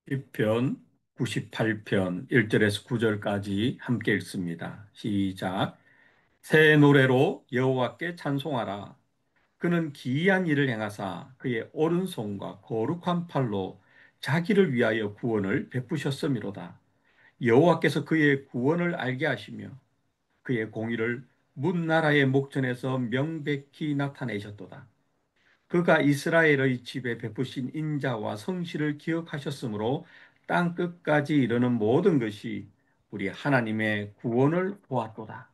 시편 98편 1절에서 9절까지 함께 읽습니다. 시작. 새 노래로 여호와께 찬송하라. 그는 기이한 일을 행하사 그의 오른손과 거룩한 팔로 자기를 위하여 구원을 베푸셨음이로다. 여호와께서 그의 구원을 알게 하시며 그의 공의를 문 나라의 목전에서 명백히 나타내셨도다. 그가 이스라엘의 집에 베푸신 인자와 성실을 기억하셨으므로 땅 끝까지 이르는 모든 것이 우리 하나님의 구원을 보았도다.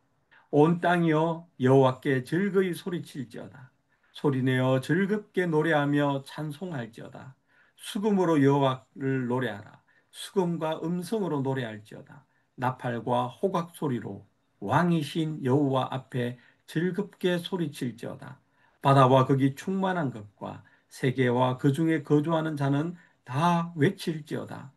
온 땅이여 여호와께 즐거이 소리칠지어다. 소리내어 즐겁게 노래하며 찬송할지어다. 수금으로 여호와를 노래하라. 수금과 음성으로 노래할지어다. 나팔과 호각 소리로 왕이신 여호와 앞에 즐겁게 소리칠지어다. 바다와 거기 충만한 것과 세계와 그 중에 거주하는 자는 다 외칠지어다.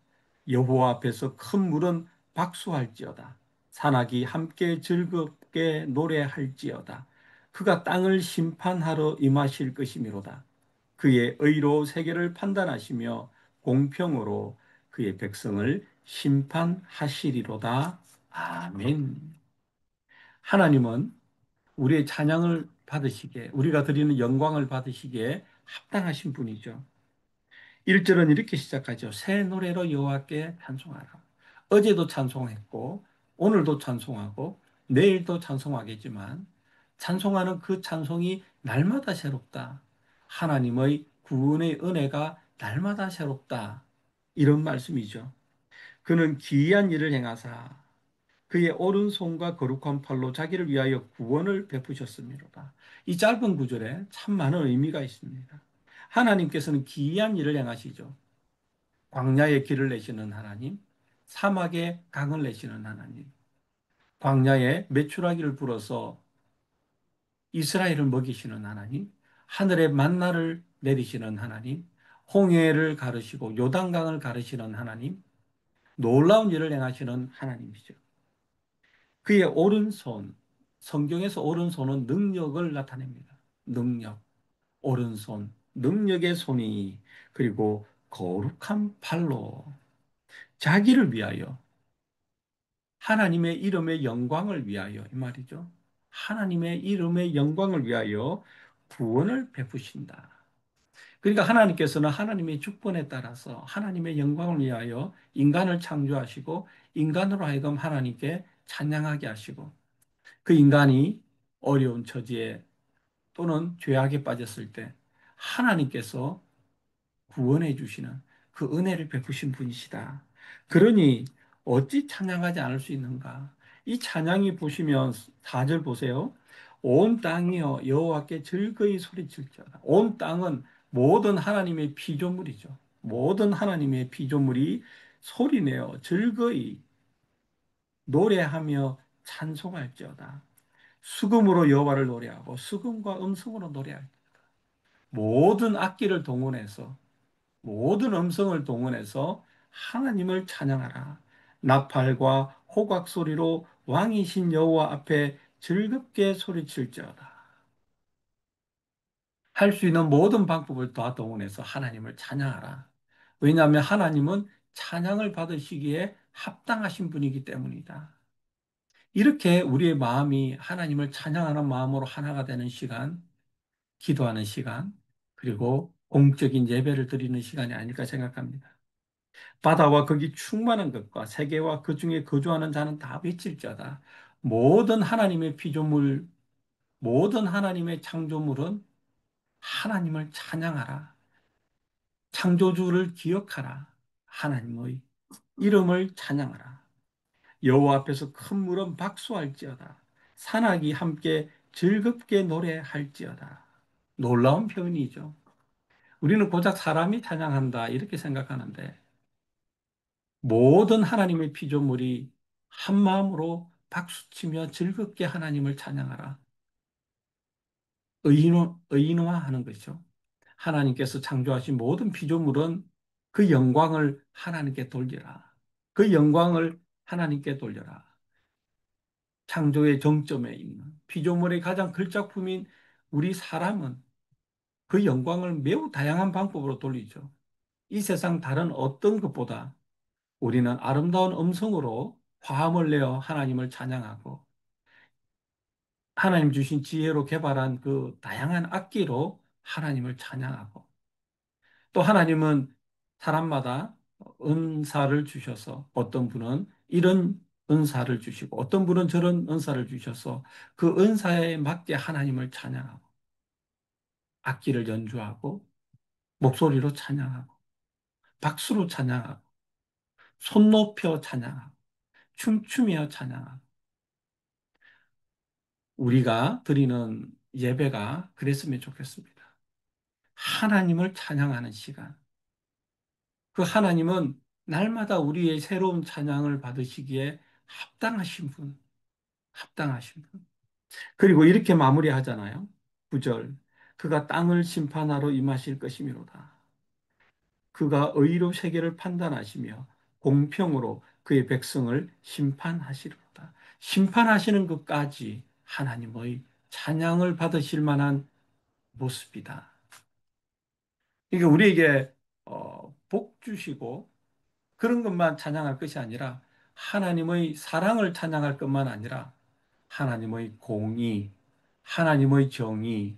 여호와 앞에서 큰 물은 박수할지어다. 산악이 함께 즐겁게 노래할지어다. 그가 땅을 심판하러 임하실 것이미로다. 그의 의로 세계를 판단하시며 공평으로 그의 백성을 심판하시리로다. 아멘. 하나님은 우리의 찬양을 받으시기에, 우리가 드리는 영광을 받으시기에 합당하신 분이죠. 1절은 이렇게 시작하죠. 새 노래로 여호와께 찬송하라. 어제도 찬송했고 오늘도 찬송하고 내일도 찬송하겠지만 찬송하는 그 찬송이 날마다 새롭다. 하나님의 구원의 은혜가 날마다 새롭다. 이런 말씀이죠. 그는 기이한 일을 행하사 그의 오른손과 거룩한 팔로 자기를 위하여 구원을 베푸셨습니다. 이 짧은 구절에 참 많은 의미가 있습니다. 하나님께서는 기이한 일을 행하시죠. 광야에 길을 내시는 하나님, 사막에 강을 내시는 하나님, 광야에 메추라기를 불어서 이스라엘을 먹이시는 하나님, 하늘에 만나를 내리시는 하나님, 홍해를 가르시고 요단강을 가르시는 하나님, 놀라운 일을 행하시는 하나님이죠. 그의 오른손, 성경에서 오른손은 능력을 나타냅니다. 능력, 오른손, 능력의 손이, 그리고 거룩한 팔로 자기를 위하여 하나님의 이름의 영광을 위하여 이 말이죠. 하나님의 이름의 영광을 위하여 구원을 베푸신다. 그러니까 하나님께서는 하나님의 주권에 따라서 하나님의 영광을 위하여 인간을 창조하시고 인간으로 하여금 하나님께 찬양하게 하시고 그 인간이 어려운 처지에 또는 죄악에 빠졌을 때 하나님께서 구원해 주시는 그 은혜를 베푸신 분이시다. 그러니 어찌 찬양하지 않을 수 있는가? 이 찬양이 보시면 4절 보세요. 온 땅이여 여호와께 즐거이 소리칠지어다. 온 땅은 모든 하나님의 피조물이죠. 모든 하나님의 피조물이 소리내어 즐거이 노래하며 찬송할지어다. 수금으로 여호와를 노래하고 수금과 음성으로 노래할지어다. 모든 악기를 동원해서 모든 음성을 동원해서 하나님을 찬양하라. 나팔과 호각 소리로 왕이신 여호와 앞에 즐겁게 소리칠지어다. 할 수 있는 모든 방법을 다 동원해서 하나님을 찬양하라. 왜냐하면 하나님은 찬양을 받으시기에 합당하신 분이기 때문이다. 이렇게 우리의 마음이 하나님을 찬양하는 마음으로 하나가 되는 시간, 기도하는 시간, 그리고 공적인 예배를 드리는 시간이 아닐까 생각합니다. 바다와 거기 충만한 것과 세계와 그 중에 거주하는 자는 다 외칠지어다. 모든 하나님의 피조물, 모든 하나님의 창조물은 하나님을 찬양하라. 창조주를 기억하라. 하나님의 이름을 찬양하라. 여호와 앞에서 큰 물은 박수할지어다. 산악이 함께 즐겁게 노래할지어다. 놀라운 표현이죠. 우리는 고작 사람이 찬양한다 이렇게 생각하는데 모든 하나님의 피조물이 한 마음으로 박수치며 즐겁게 하나님을 찬양하라. 의인화하는 것이죠. 하나님께서 창조하신 모든 피조물은 그 영광을 하나님께 돌리라. 그 영광을 하나님께 돌려라. 창조의 정점에 있는 피조물의 가장 걸작품인 우리 사람은 그 영광을 매우 다양한 방법으로 돌리죠. 이 세상 다른 어떤 것보다 우리는 아름다운 음성으로 화음을 내어 하나님을 찬양하고 하나님 주신 지혜로 개발한 그 다양한 악기로 하나님을 찬양하고 또 하나님은 사람마다 은사를 주셔서 어떤 분은 이런 은사를 주시고 어떤 분은 저런 은사를 주셔서 그 은사에 맞게 하나님을 찬양하고 악기를 연주하고 목소리로 찬양하고 박수로 찬양하고 손 높여 찬양하고 춤추며 찬양하고 우리가 드리는 예배가 그랬으면 좋겠습니다. 하나님을 찬양하는 시간. 그 하나님은 날마다 우리의 새로운 찬양을 받으시기에 합당하신 분, 합당하신 분. 그리고 이렇게 마무리하잖아요. 9절. 그가 땅을 심판하러 임하실 것이미로다. 그가 의로 세계를 판단하시며 공평으로 그의 백성을 심판하시리로다. 심판하시는 것까지 하나님의 찬양을 받으실 만한 모습이다. 이게 우리에게 복 주시고 그런 것만 찬양할 것이 아니라 하나님의 사랑을 찬양할 것만 아니라 하나님의 공의, 하나님의 정의,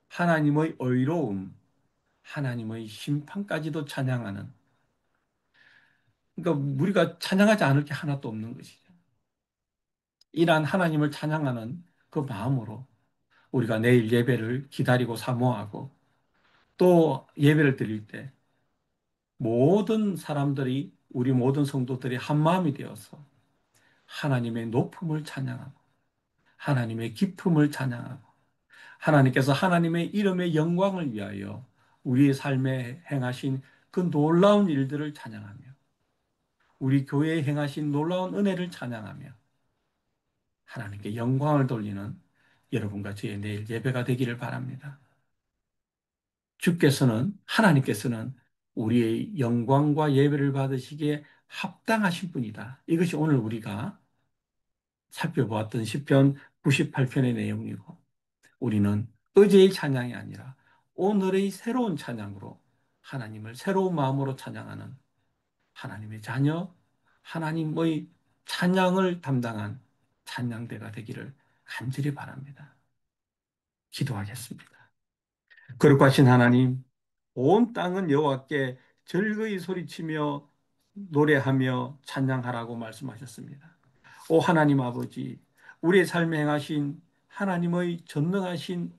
하나님의 의로움, 하나님의 심판까지도 찬양하는 그러니까 우리가 찬양하지 않을 게 하나도 없는 것이죠. 이러한 하나님을 찬양하는 그 마음으로 우리가 내일 예배를 기다리고 사모하고 또 예배를 드릴 때 모든 사람들이 우리 모든 성도들이 한 마음이 되어서 하나님의 높음을 찬양하고 하나님의 기품을 찬양하고 하나님께서 하나님의 이름의 영광을 위하여 우리의 삶에 행하신 그 놀라운 일들을 찬양하며 우리 교회에 행하신 놀라운 은혜를 찬양하며 하나님께 영광을 돌리는 여러분과 저의 내일 예배가 되기를 바랍니다. 주께서는 하나님께서는 우리의 영광과 예배를 받으시기에 합당하신 분이다. 이것이 오늘 우리가 살펴보았던 시편 98편의 내용이고 우리는 어제의 찬양이 아니라 오늘의 새로운 찬양으로 하나님을 새로운 마음으로 찬양하는 하나님의 자녀, 하나님의 찬양을 담당한 찬양대가 되기를 간절히 바랍니다. 기도하겠습니다. 거룩하신 하나님, 온 땅은 여호와께 즐거이 소리치며 노래하며 찬양하라고 말씀하셨습니다. 오 하나님 아버지, 우리의 삶에 행하신 하나님의 전능하신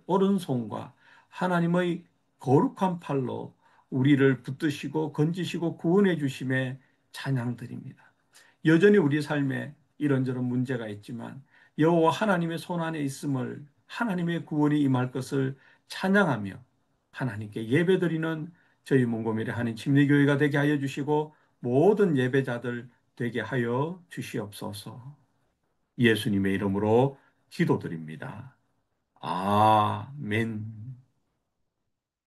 오른손과 하나님의 거룩한 팔로 우리를 붙드시고 건지시고 구원해 주심에 찬양드립니다. 여전히 우리 삶에 이런저런 문제가 있지만 여호와 하나님의 손 안에 있음을 하나님의 구원이 임할 것을 찬양하며 하나님께 예배드리는 저희 몽고메리 한인 침례교회가 되게 하여 주시고 모든 예배자들 되게 하여 주시옵소서. 예수님의 이름으로 기도드립니다. 아멘.